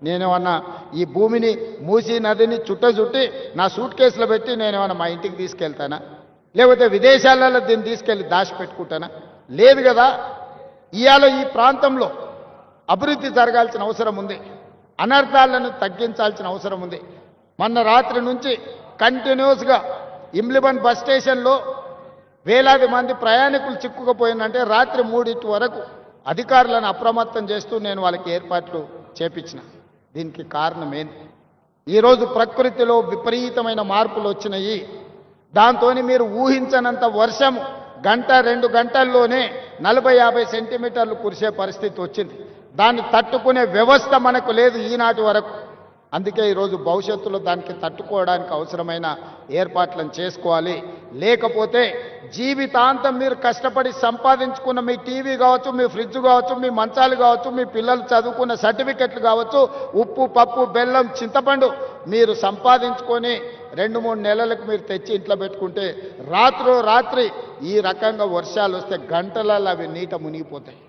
నేనేమన్నా ఈ భూమిని మూసీ నదిని చుట్టి నా సూట్ కేసులో పెట్టి నేనేమన్నా మా ఇంటికి తీసుకెళ్తానా? లేకపోతే విదేశాలలో దీన్ని తీసుకెళ్ళి దాచిపెట్టుకుంటానా? లేదు కదా. ఇవాళ ఈ ప్రాంతంలో అభివృద్ధి జరగాల్సిన అవసరం ఉంది, అనర్థాలను తగ్గించాల్సిన అవసరం ఉంది. మొన్న రాత్రి నుంచి కంటిన్యూస్గా ఇమ్లిబన్ బస్ స్టేషన్లో వేలాది మంది ప్రయాణికులు చిక్కుకుపోయిందంటే రాత్రి 3 వరకు అధికారులను అప్రమత్తం చేస్తూ నేను వాళ్ళకి ఏర్పాట్లు చేపించిన. దీనికి కారణం ఏంటి? ఈరోజు ప్రకృతిలో విపరీతమైన మార్పులు వచ్చినాయి. దాంతో మీరు ఊహించనంత వర్షం గంట 2 గంటల్లోనే 40-50 సెంటీమీటర్లు కురిసే పరిస్థితి వచ్చింది. దాన్ని తట్టుకునే వ్యవస్థ మనకు లేదు ఈనాటి వరకు. అందుకే ఈరోజు భవిష్యత్తులో దానికి తట్టుకోవడానికి అవసరమైన ఏర్పాట్లను చేసుకోవాలి. లేకపోతే జీవితాంతం మీరు కష్టపడి సంపాదించుకున్న మీ టీవీ కావచ్చు, మీ ఫ్రిడ్జ్ కావచ్చు, మీ మంచాలు కావచ్చు, మీ పిల్లలు చదువుకున్న సర్టిఫికెట్లు కావచ్చు, ఉప్పు పప్పు బెల్లం చింతపండు మీరు సంపాదించుకొని 2-3 నెలలకు మీరు తెచ్చి ఇంట్లో పెట్టుకుంటే రాత్రి ఈ రకంగా వర్షాలు వస్తే గంటలలో అవి నీట మునిగిపోతాయి.